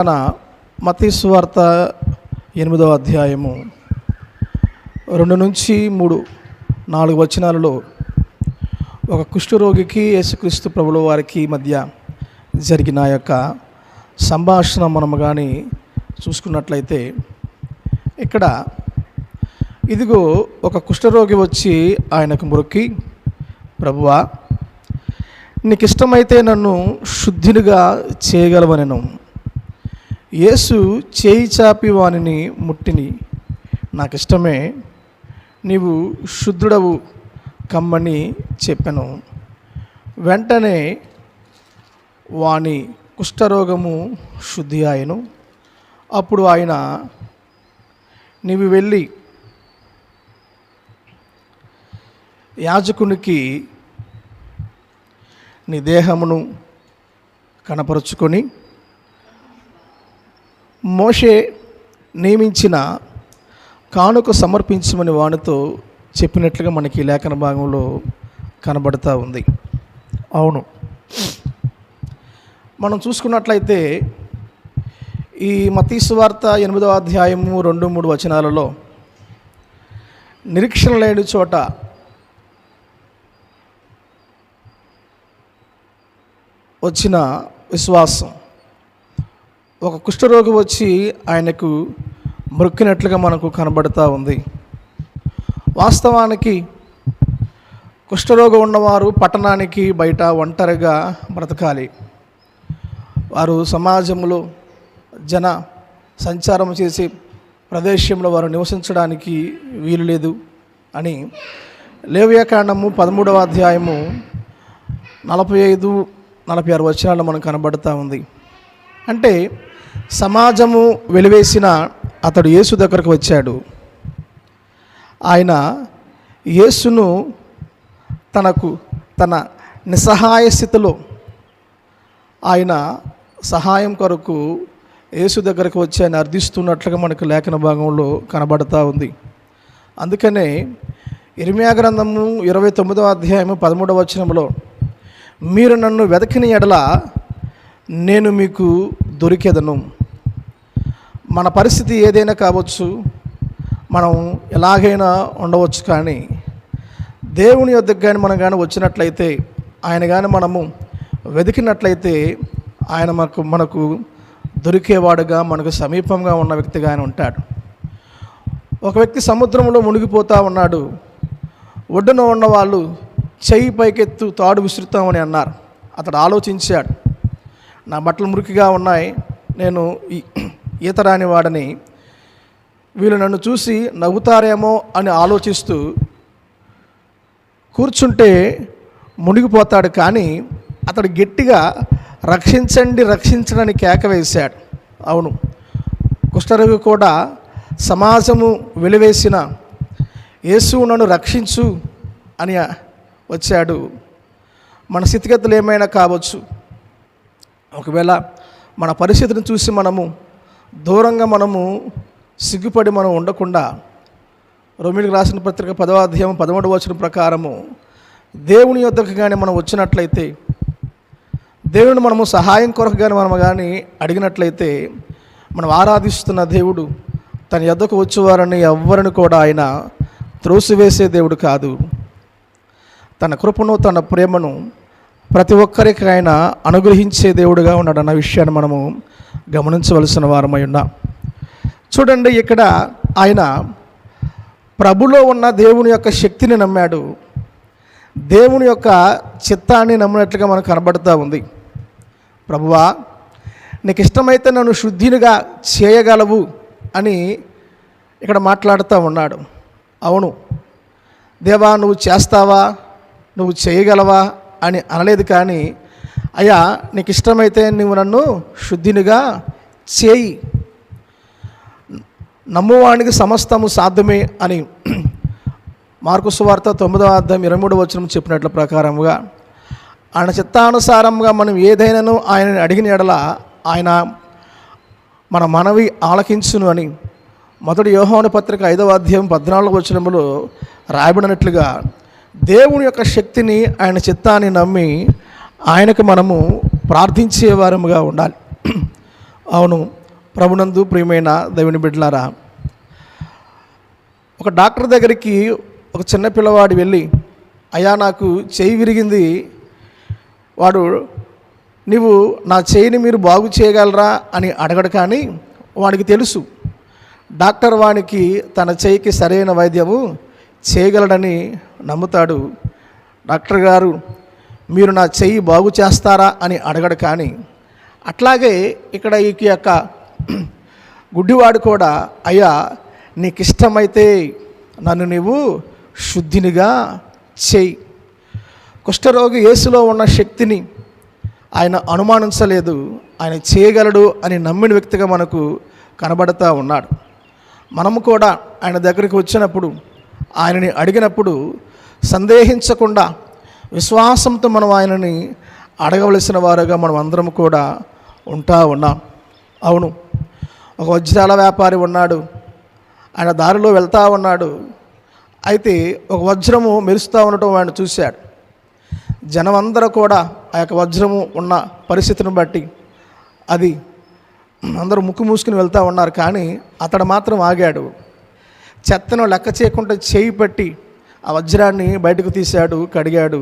మన మత్తయి సువార్త 8వ అధ్యాయము 2 నుంచి 4 వచనాలలో ఒక కుష్ఠరోగికి యేసుక్రీస్తు ప్రభుల వారికి మధ్య జరిగిన యొక్క సంభాషణ మనము కానీ చూసుకున్నట్లయితే, ఇక్కడ ఇదిగో ఒక కుష్ఠరోగి వచ్చి ఆయనకు మొక్కి, ప్రభువా, నీకు ఇష్టమైతే నన్ను శుద్ధినిగా చేయగలవనెను. యేసు చేయి చాపి వానిని ముట్టిని, నాకు ఇష్టమే, నీవు శుద్ధుడవు కమ్మని చెప్పెను. వెంటనే వాని కుష్ఠరోగము శుద్ధి ఆయను. అప్పుడు ఆయన, నీవు వెళ్ళి యాజకునికి నీ దేహమును కనపరుచుకొని మోషే నియమించిన కానుక సమర్పించమని వానితో చెప్పినట్లుగా మనకి లేఖన భాగంలో కనబడుతూ ఉంది. అవును, మనం చూసుకున్నట్లయితే ఈ మత్తయి సువార్త 8వ అధ్యాయము 2-3 వచనాలలో నిరీక్షణ లేని చోట వచ్చిన విశ్వాసం, ఒక కుష్ఠరోగి వచ్చి ఆయనకు మొక్కినట్లుగా మనకు కనబడుతూ ఉంది. వాస్తవానికి కుష్ఠరోగం ఉన్నవారు పట్టణానికి బయట ఒంటరిగా బ్రతకాలి. వారు సమాజంలో జన సంచారం చేసే ప్రదేశంలో వారు నివసించడానికి వీలు లేదు అని లేవియాకాండము 13వ అధ్యాయము 45-46 వచనాల్లో మనకు కనబడుతూ ఉంది. అంటే సమాజము వెలివేసిన అతడు యేసు దగ్గరకు వచ్చాడు. ఆయన యేసును తన నిస్సహాయ స్థితిలో ఆయన సహాయం కొరకు యేసు దగ్గరకు వచ్చి ఆయన అర్థిస్తున్నట్లుగా మనకు లేఖన భాగంలో కనబడుతూ ఉంది. అందుకనే ఇర్మియా గ్రంథము 29వ అధ్యాయము 13వ వచనంలో, మీరు నన్ను వెదకిన ఎడల నేను మీకు దొరికేదను. మన పరిస్థితి ఏదైనా కావచ్చు, మనం ఎలాగైనా ఉండవచ్చు, కానీ దేవుని యొద్దకు కానీ మనం కానీ వచ్చినట్లయితే, ఆయన కానీ మనము వెతికినట్లయితే ఆయన మనకు దొరికేవాడుగా, మనకు సమీపంగా ఉన్న వ్యక్తిగా ఆయన ఉంటాడు. ఒక వ్యక్తి సముద్రంలో మునిగిపోతూ ఉన్నాడు. ఒడ్డున ఉన్న వాళ్ళు చెయ్యి పైకెత్తు తాడు విసురుతామని అన్నారు. అతడు ఆలోచించాడు, నా బట్టలు మురికిగా ఉన్నాయి, నేను ఈత రాని వాడని, వీళ్ళు నన్ను చూసి నవ్వుతారేమో అని ఆలోచిస్తూ కూర్చుంటే మునిగిపోతాడు. కానీ అతడు గట్టిగా రక్షించండి, రక్షించడని కేక వేశాడు. అవును, కుష్ఠరోగి కూడా సమాజము వెలివేసిన యేసు నన్ను రక్షించు అని వచ్చాడు. మన స్థితిగతులు ఏమైనా కావచ్చు. ఒకవేళ మన పరిస్థితిని చూసి మనము దూరంగా సిగ్గుపడి మనం ఉండకుండా, రోమీయులకు రాసిన పత్రిక 10వ అధ్యాయం 13వ వచనం ప్రకారము దేవుని యొద్దకు కానీ మనం వచ్చినట్లయితే, దేవుని మనము సహాయం కొరకు కానీ మనం అడిగినట్లయితే, మనం ఆరాధిస్తున్న దేవుడు తన యొద్దకు వచ్చేవారని ఎవ్వరిని కూడా ఆయన త్రోసివేసే దేవుడు కాదు. తన కృపను, తన ప్రేమను ప్రతి ఒక్కరికి ఆయన అనుగ్రహించే దేవుడుగా ఉన్నాడు అన్న విషయాన్ని మనము గమనించవలసిన వారమై ఉన్నాం. చూడండి, ఇక్కడ ఆయన ప్రభులో ఉన్న దేవుని యొక్క శక్తిని నమ్మాడు, దేవుని యొక్క చిత్తాన్ని నమ్మినట్లుగా మనకు కనబడుతూ ఉంది. ప్రభువా, నీకు ఇష్టమైతే నన్ను శుద్ధినిగా చేయగలవు అని ఇక్కడ మాట్లాడుతూ ఉన్నాడు. అవును, దేవా నువ్వు చేస్తావా, నువ్వు చేయగలవా అని అనలేదు. కానీ అయ్యా, నీకు ఇష్టమైతే నువ్వు నన్ను శుద్ధినిగా చేయి, నమ్మువానికి సమస్తము సాధ్యమే అని మార్కు సువార్త 9వ అధ్యాయం 23వ వచనం చెప్పినట్ల ప్రకారముగా ఆయన చిత్తానుసారంగా మనం ఏదైనాను ఆయనని అడిగిన ఎడల ఆయన మన మనవి ఆలకించును అని 1 యోహాను పత్రిక 5వ అధ్యాయం 14వ వచనములో రాయబడినట్లుగా దేవుని యొక్క శక్తిని, ఆయన చిత్తాన్ని నమ్మి ఆయనకు మనము ప్రార్థించేవారముగా ఉండాలి. అవును, ప్రభునందు ప్రియమైన దేవుని బిడ్డలారా, ఒక డాక్టర్ దగ్గరికి ఒక చిన్న పిల్లవాడు వెళ్ళి, అయ్యా నాకు చేయి విరిగింది, వాడు నీవు నా చేయిని మీరు బాగు చేయగలరా అని అడగడు. కానీ వాడికి తెలుసు డాక్టర్ వానికి తన చేయికి సరైన వైద్యము చేయగలడని నమ్ముతాడు. డాక్టర్ గారు మీరు నా చెయ్యి బాగు చేస్తారా అని అడగడు. కానీ అట్లాగే ఇక్కడ ఈ యొక్క గుడ్డివాడు కూడా, అయ్యా నీకు ఇష్టమైతే నన్ను నీవు శుద్ధినిగా చేయి. కుష్ఠరోగి యేసులో ఉన్న శక్తిని ఆయన అనుమానించలేదు, ఆయన చేయగలడు అని నమ్మిన వ్యక్తిగా మనకు కనబడతా ఉన్నాడు. మనము కూడా ఆయన దగ్గరికి వచ్చినప్పుడు, ఆయనని అడిగినప్పుడు సందేహించకుండా విశ్వాసంతో మనం ఆయనని అడగవలసిన వారుగా మనం అందరం కూడా ఉన్నాం. అవును, ఒక వజ్రాల వ్యాపారి ఉన్నాడు, ఆయన దారిలో వెళ్తూ ఉన్నాడు. అయితే ఒక వజ్రము మెరుస్తూ ఉండటం ఆయన చూశాడు. జనం అందరూ కూడా ఆ యొక్క వజ్రము ఉన్న పరిస్థితిని బట్టి అది అందరూ ముక్కు మూసుకుని వెళ్తూ ఉన్నారు. కానీ అతడు మాత్రం ఆగాడు. చెత్తను లెక్క చేయకుండా చేయి పట్టి ఆ వజ్రాన్ని బయటకు తీశాడు, కడిగాడు.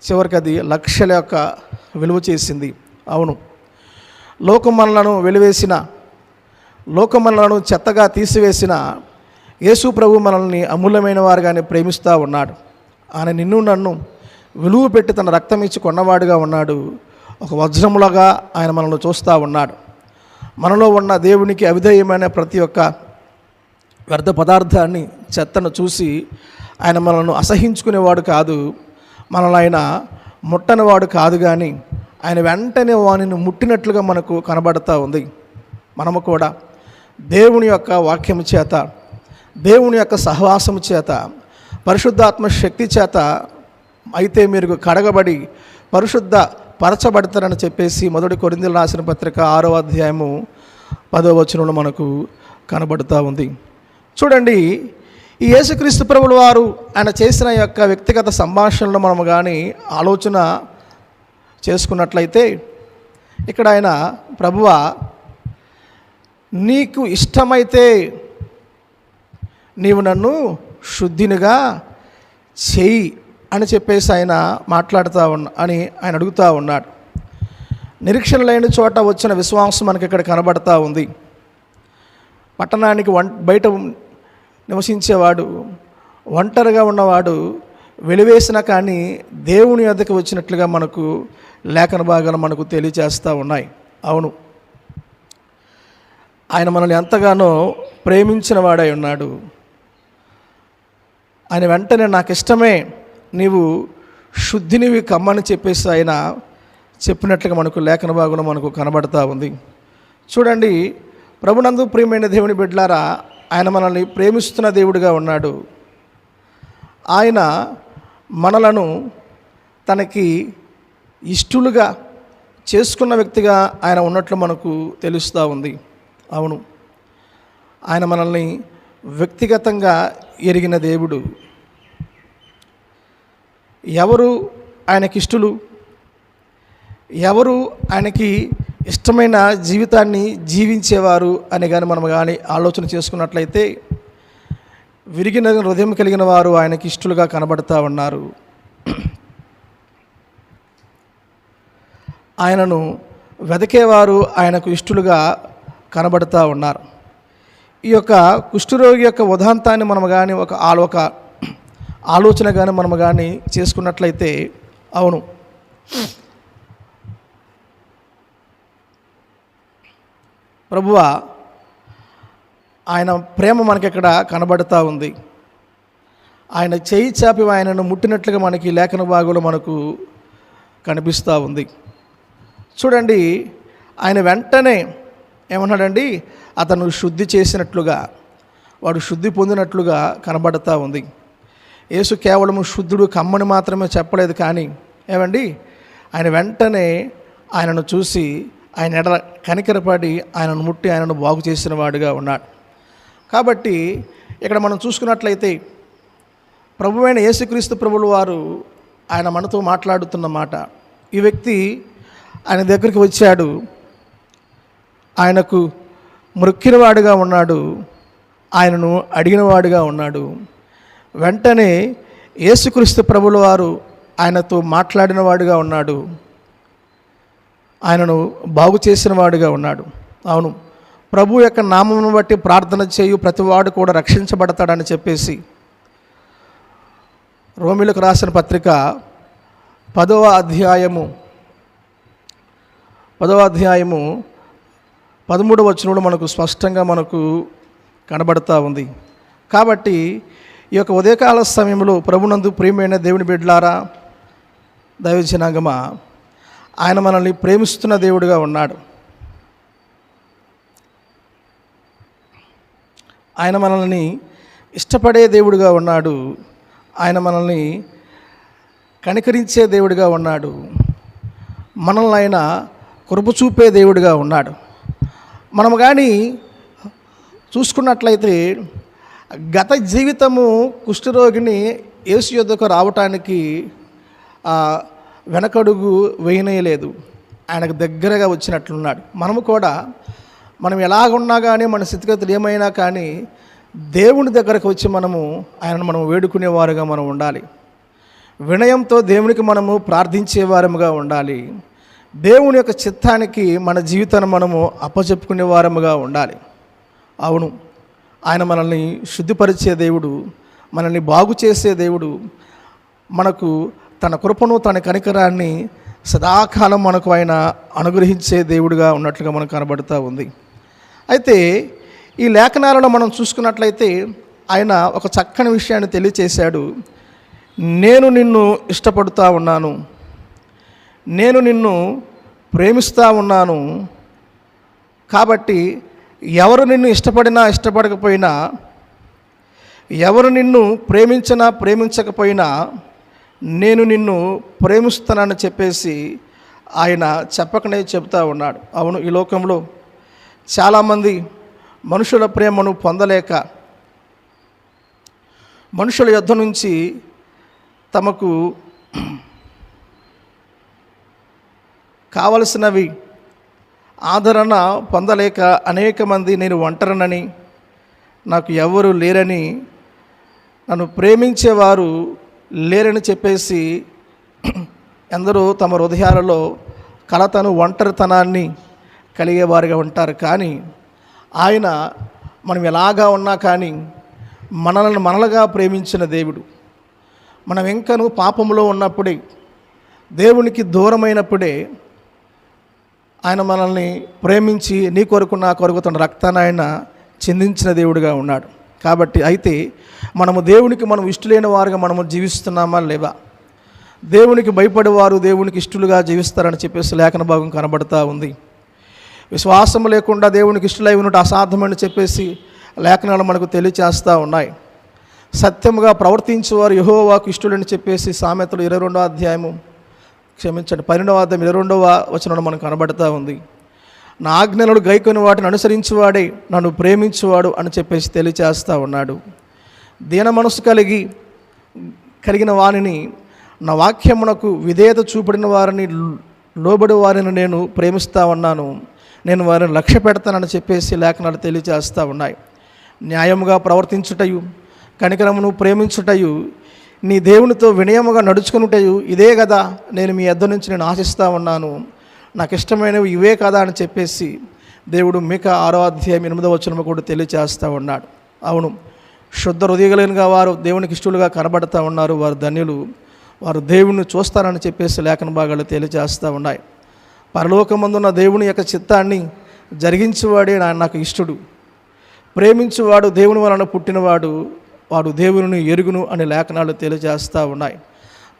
చివరికి అది లక్షల యొక్క విలువ చేసింది. అవును, లోకమనలను వెలివేసిన, లోకమనలను చెత్తగా తీసివేసిన యేసు ప్రభు మనల్ని అమూల్యమైన వారుగానే ప్రేమిస్తూ ఉన్నాడు. ఆయన నిన్ను నన్ను విలువ పెట్టి తన రక్తం ఇచ్చి కొన్నవాడుగా ఉన్నాడు. ఒక వజ్రములాగా ఆయన మనల్ని చూస్తూ ఉన్నాడు. మనలో ఉన్న దేవునికి అవిధేయమైన ప్రతి ఒక్క వ్యర్థ పదార్థాన్ని, చెత్తను చూసి ఆయన మనల్ని అసహించుకునేవాడు కాదు, మనల్ని ఆయన ముట్టనివాడు కాదు. కానీ ఆయన వెంటనే వానిని ముట్టినట్లుగా మనకు కనబడుతూ ఉంది. మనము కూడా దేవుని యొక్క వాక్యము చేత, దేవుని యొక్క సహవాసము చేత, పరిశుద్ధాత్మ శక్తి చేత అయితే మీరు కడగబడి పరిశుద్ధ పరచబడతారని చెప్పేసి 1 కొరింథీయులకు రాసిన పత్రిక 6వ అధ్యాయము 10వ వచనంలో మనకు కనబడుతూ ఉంది. చూడండి, ఈ యేసుక్రీస్తు ప్రభువుల వారు ఆయన చేసిన యొక్క వ్యక్తిగత సంభాషణలో మనము కానీ ఆలోచన చేసుకున్నట్లయితే, ఇక్కడ ఆయన ప్రభువా నీకు ఇష్టమైతే నీవు నన్ను శుద్ధినిగా చేయి అని చెప్పేసి ఆయన మాట్లాడుతూ అని ఆయన అడుగుతూ ఉన్నాడు. నిరీక్షణ లేని చోట వచ్చిన విశ్వాసం మనకి ఇక్కడ కనబడతా ఉంది. పట్టణానికి బయట నివసించేవాడు, ఒంటరిగా ఉన్నవాడు వెలివేసిన కానీ దేవుని వద్దకు వచ్చినట్లుగా మనకు లేఖన భాగాలు మనకు తెలియచేస్తూ ఉన్నాయి. అవును, ఆయన మనల్ని ఎంతగానో ప్రేమించిన వాడై ఉన్నాడు. ఆయన వెంటనే నాకు ఇష్టమే, నీవు శుద్ధినివి కమ్మని చెప్పేసి ఆయన చెప్పినట్లుగా మనకు లేఖన భాగంలో మనకు కనబడతా ఉంది. చూడండి, ప్రభునందు ప్రియమైన దేవుని బిడ్డలారా, ఆయన మనల్ని ప్రేమిస్తున్న దేవుడిగా ఉన్నాడు. ఆయన మనలను తనకి ఇష్టలుగా చేసుకున్న వ్యక్తిగా ఆయన ఉన్నట్లు మనకు తెలుస్తూ ఉంది. అవును, ఆయన మనల్ని వ్యక్తిగతంగా ఎరిగిన దేవుడు. ఎవరు ఆయనకి ఇష్టలు, ఎవరు ఆయనకి ఇష్టమైన జీవితాన్ని జీవించేవారు అని కానీ మనం కానీ ఆలోచన చేసుకున్నట్లయితే, విరిగిన హృదయం కలిగిన వారు ఆయనకి ఇష్టలుగా కనబడుతూ ఉన్నారు. ఆయనను వెదకేవారు ఆయనకు ఇష్టలుగా కనబడుతూ ఉన్నారు. ఈ యొక్క కుష్ఠరోగి యొక్క ఉదాంతాన్ని మనం కానీ ఒక ఆలోచన కానీ మనం కానీ చేసుకున్నట్లయితే, అవును, ప్రభువా ఆయన ప్రేమ మనకి ఇక్కడ కనబడుతూ ఉంది. ఆయన చేయి చాపి ఆయనను ముట్టినట్లుగా మనకి లేఖన భాగంలో మనకు కనిపిస్తూ ఉంది. చూడండి, ఆయన వెంటనే ఏమన్నాడండి, అతను శుద్ధి చేసినట్లుగా, వాడు శుద్ధి పొందినట్లుగా కనబడుతూ ఉంది. యేసు కేవలం శుద్ధుడు కమ్మని మాత్రమే చెప్పలేదు, కానీ ఏమండి ఆయన వెంటనే ఆయనను చూసి ఆయన ఎడల కనికరపడి ఆయనను ముట్టి ఆయనను బాగు చేసిన వాడుగా ఉన్నాడు. కాబట్టి ఇక్కడ మనం చూసుకున్నట్లయితే ప్రభువైన యేసుక్రీస్తు ప్రభువుల వారు ఆయన మనతో మాట్లాడుతున్న మాట, ఈ వ్యక్తి ఆయన దగ్గరికి వచ్చాడు, ఆయనకు మొక్కినవాడుగా ఉన్నాడు, ఆయనను అడిగినవాడుగా ఉన్నాడు. వెంటనే యేసుక్రీస్తు ప్రభుల వారు ఆయనతో మాట్లాడిన వాడుగా ఉన్నాడు, ఆయనను బాగు చేసిన వాడుగా ఉన్నాడు. అవును, ప్రభు యొక్క నామమును బట్టి ప్రార్థన చేయు ప్రతివాడు కూడా రక్షించబడతాడని చెప్పేసి రోమీయులకు రాసిన పత్రిక 10వ అధ్యాయము 13వ వచనంలో మనకు స్పష్టంగా కనబడతా ఉంది. కాబట్టి ఈ యొక్క ఉదయకాల సమయంలో ప్రభునందు ప్రియమైన దేవుని బిడ్డలారా, దైవ జనాంగమా, ఆయన మనల్ని ప్రేమిస్తున్న దేవుడిగా ఉన్నాడు. ఆయన మనల్ని ఇష్టపడే దేవుడిగా ఉన్నాడు. ఆయన మనల్ని కనికరించే దేవుడిగా ఉన్నాడు. మనల్ని ఆయన కృప చూపే దేవుడిగా ఉన్నాడు. మనం కానీ చూసుకున్నట్లయితే గత జీవితము కుష్ఠరోగిని యేసు యొద్దకు రావటానికి వెనకడుగు వేయనేయలేదు, ఆయనకు దగ్గరగా వచ్చినట్లున్నాడు. మనము కూడా మనం ఎలాగున్నా కానీ మన స్థితిగతులు ఏమైనా కానీ దేవుని దగ్గరకు వచ్చి ఆయనను మనం వేడుకునేవారుగా మనం ఉండాలి. వినయంతో దేవునికి మనము ప్రార్థించేవారముగా ఉండాలి. దేవుని యొక్క చిత్తానికి మన జీవితాన్ని మనము అప్పచెప్పుకునే వారముగా ఉండాలి. అవును, ఆయన మనల్ని శుద్ధిపరిచే దేవుడు, మనల్ని బాగు చేసే దేవుడు, మనకు తన కృపను తన కనికరాన్ని సదాకాలం మనకు ఆయన అనుగ్రహించే దేవుడిగా ఉన్నట్లుగా మనకు కనబడుతూ ఉంది. అయితే ఈ లేఖనాలలో మనం చూసుకున్నట్లయితే ఆయన ఒక చక్కని విషయాన్ని తెలియచేశాడు. నేను నిన్ను ఇష్టపడుతూ ఉన్నాను, నేను నిన్ను ప్రేమిస్తూ ఉన్నాను. కాబట్టి ఎవరు నిన్ను ఇష్టపడినా ఇష్టపడకపోయినా, ఎవరు నిన్ను ప్రేమించినా ప్రేమించకపోయినా నేను నిన్ను ప్రేమిస్తానని చెప్పేసి ఆయన చెప్పకనే చెబుతూ ఉన్నాడు. అవును, ఈ లోకంలో చాలామంది మనుషుల ప్రేమను పొందలేక మనుషుల యొద్ద నుంచి తమకు కావలసినవి ఆదరణ పొందలేక అనేక మంది నేను ఒంటరినని, నాకు ఎవరు లేరని, నన్ను ప్రేమించేవారు లేరని చెప్పేసి ఎందరో తమ హృదయాలలో కలతను ఒంటరితనాన్ని కలిగేవారుగా ఉంటారు. కానీ ఆయన మనం ఎలాగా ఉన్నా కానీ మనలుగా ప్రేమించిన దేవుడు. మనం ఇంకను పాపంలో ఉన్నప్పుడే, దేవునికి దూరమైనప్పుడే ఆయన మనల్ని ప్రేమించి నీ కొరకు నా కొరకు తన రక్తాన్ని ఆయన చిందించిన దేవుడిగా ఉన్నాడు. కాబట్టి అయితే మనము దేవునికి ఇష్టలేని వారుగా మనము జీవిస్తున్నామా లేవా? దేవునికి భయపడేవారు దేవునికి ఇష్టలుగా జీవిస్తారని చెప్పేసి లేఖన భాగం కనబడుతూ ఉంది. విశ్వాసం లేకుండా దేవునికి ఇష్టలై ఉన్నట్టు అసాధ్యమని చెప్పేసి లేఖనాలు మనకు తెలియచేస్తూ ఉన్నాయి. సత్యముగా ప్రవర్తించేవారు యెహోవాకు ఇష్టలని చెప్పేసి సామెతలు 12వ అధ్యాయము 12వ అధ్యాయం 22వ వచనంలో మనకు కనబడుతూ ఉంది. నా ఆజ్ఞలను గైకొని వాటిని అనుసరించేవాడే నన్ను ప్రేమించేవాడు అని చెప్పేసి తెలియచేస్తూ ఉన్నాడు. దీన మనసు కలిగిన వారిని, నా వాక్యమునకు విధేయత చూపడిన వారిని, లోబడి వారిని నేను ప్రేమిస్తూ ఉన్నాను, నేను వారిని లక్ష్య పెడతానని చెప్పేసి లేఖనాలు తెలియచేస్తూ ఉన్నాయి. న్యాయముగా ప్రవర్తించుటయు, కనికరమును ప్రేమించుటయు, నీ దేవునితో వినయముగా నడుచుకునుటయు ఇదే కదా నేను మీ యొద్ద నుంచి నేను ఆశిస్తూ ఉన్నాను, నాకు ఇష్టమైనవి ఇవే కదా అని చెప్పేసి దేవుడు మీకా 6వ అధ్యాయం 8వ వచనము కూడా తెలియచేస్తూ ఉన్నాడు. అవును, శుద్ధ హృదయగలిగిన వారు దేవునికి ఇష్టలుగా కనబడుతూ ఉన్నారు, వారు ధన్యులు, వారు దేవుణ్ణి చూస్తారని చెప్పేసి లేఖన భాగాలు తెలియచేస్తూ ఉన్నాయి. పరలోకమందున్న దేవుని యొక్క చిత్తాన్ని జరిగించేవాడే నాకు ఇష్టడు, ప్రేమించువాడు దేవుని వలన పుట్టినవాడు, వాడు దేవుని ఎరుగును అనే లేఖనాలు తెలియజేస్తూ ఉన్నాయి.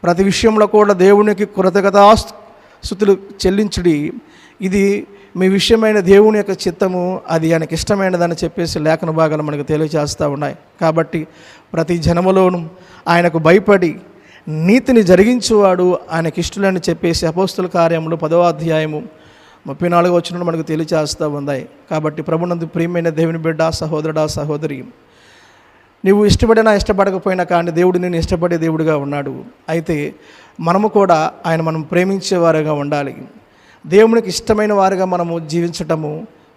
ప్రతి విషయంలో కూడా దేవునికి కృతజ్ఞతాస్తుతులు చెల్లించుడి, ఇది మీ విషయమైన దేవుని యొక్క చిత్తము, అది ఆయనకి ఇష్టమైనదని చెప్పేసి లేఖన భాగాలు మనకు తెలియజేస్తూ ఉన్నాయి. కాబట్టి ప్రతి జనములోనూ ఆయనకు భయపడి నీతిని జరిగించేవాడు ఆయనకి ఇష్టలని చెప్పేసి అపోస్తుల కార్యములు 10వ అధ్యాయము 34వ వచనం మనకు తెలియజేస్తూ ఉన్నాయి. కాబట్టి ప్రభునందు ప్రియమైన దేవుని బిడ్డ, సహోదరుడా, సహోదరి, నువ్వు ఇష్టపడినా ఇష్టపడకపోయినా కానీ దేవుడు నేను ఇష్టపడే దేవుడిగా ఉన్నాడు. అయితే మనము కూడా మనం ప్రేమించేవారుగా ఉండాలి. దేవునికి ఇష్టమైన వారుగా మనము జీవించటము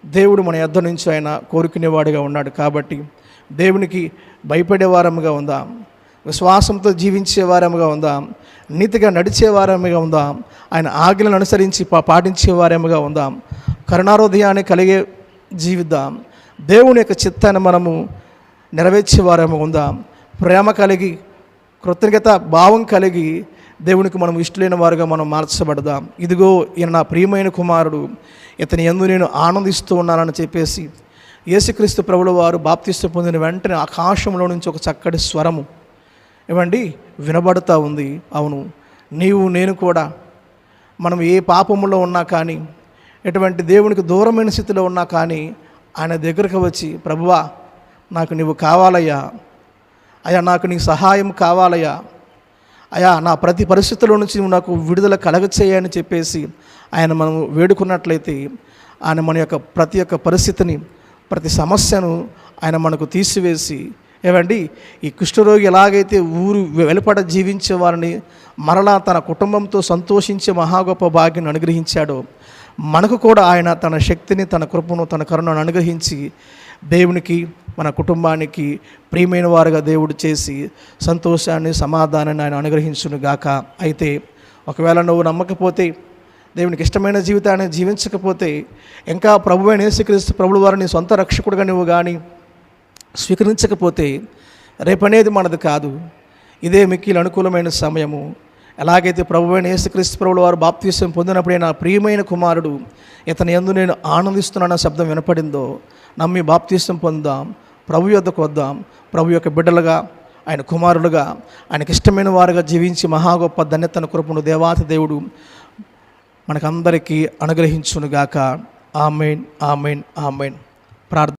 దేవుడు మన యొద్ద నుంచి ఆయన కోరుకునేవాడిగా ఉన్నాడు. కాబట్టి దేవునికి భయపడే వారముగా ఉందాం, విశ్వాసంతో జీవించే వారముగా ఉందాం, నీతిగా నడిచే వారముగా ఉందాం, ఆయన ఆజ్ఞలను అనుసరించి పాటించే వారముగా ఉందాం, కరుణాహృదయాన్ని కలిగే జీవిద్దాం, దేవుని యొక్క చిత్తాన్ని మనము నెరవేర్చే వారముగా ఉందాం, ప్రేమ కలిగి కృతజ్ఞత భావం కలిగి దేవునికి మనం ఇష్టలైన వారుగా మనం మార్చబడదాం. ఇదిగో ఈయన నా ప్రియమైన కుమారుడు, ఇతని యందు నేను ఆనందిస్తూ ఉన్నానని చెప్పేసి యేసుక్రీస్తు ప్రభుల వారు బాప్తిస్మం పొందిన వెంటనే ఆకాశంలో నుంచి ఒక చక్కటి స్వరము ఏమండి వినబడుతూ ఉంది. అవును, నీవు నేను కూడా మనం ఏ పాపములో ఉన్నా కానీ, ఎటువంటి దేవునికి దూరమైన స్థితిలో ఉన్నా కానీ ఆయన దగ్గరకు వచ్చి, ప్రభువా నాకు నీవు కావాలయ్యా, అయ్యా నాకు నీ సహాయం కావాలయ్యా, అయ్యా నా ప్రతి పరిస్థితుల్లో నుంచి నువ్వు నాకు విడుదల కలగచేయని చెప్పేసి ఆయన మనం వేడుకున్నట్లయితే ఆయన మన యొక్క ప్రతి ఒక్క పరిస్థితిని, ప్రతి సమస్యను ఆయన మనకు తీసివేసి, ఏమండి ఈ కుష్ఠరోగి ఎలాగైతే ఊరు వెలుపడ జీవించే వారిని మరలా తన కుటుంబంతో సంతోషించే మహా గొప్ప భాగ్యం అనుగ్రహించాడో, మనకు కూడా ఆయన తన శక్తిని, తన కృపను, తన కరుణను అనుగ్రహించి దేవునికి, మన కుటుంబానికి ప్రియమైన వారుగా దేవుడు చేసి సంతోషాన్ని, సమాధానాన్ని ఆయన అనుగ్రహించును గాక. అయితే ఒకవేళ నువ్వు నమ్మకపోతే, దేవునికి ఇష్టమైన జీవితాన్ని జీవించకపోతే, ఇంకా ప్రభువైన యేసుక్రీస్తు ప్రభుల వారిని సొంత రక్షకుడిగా నువ్వు కానీ స్వీకరించకపోతే, రేపనేది మనది కాదు, ఇదే మిక్కిలి అనుకూలమైన సమయము. ఎలాగైతే ప్రభువైన యేసుక్రీస్తు ప్రభుల వారు బాప్తిస్మం పొందినప్పుడే నా ప్రియమైన కుమారుడు, ఇతని యందు నేను ఆనందిస్తున్నానన్న శబ్దం వినపడిందో, నమ్మి బాప్తిస్మం పొందాం, ప్రభు యొద్దకు వద్దాం, ప్రభు యొక్క బిడ్డలుగా, ఆయన కుమారులుగా, ఆయనకి ఇష్టమైన వారుగా జీవించి మహా గొప్ప ధన్యతను కృపను దేవాతి దేవుడు మనకందరికీ అనుగ్రహించునుగాక. ఆమేన్, ఆమేన్, ఆమేన్. ప్రార్థన.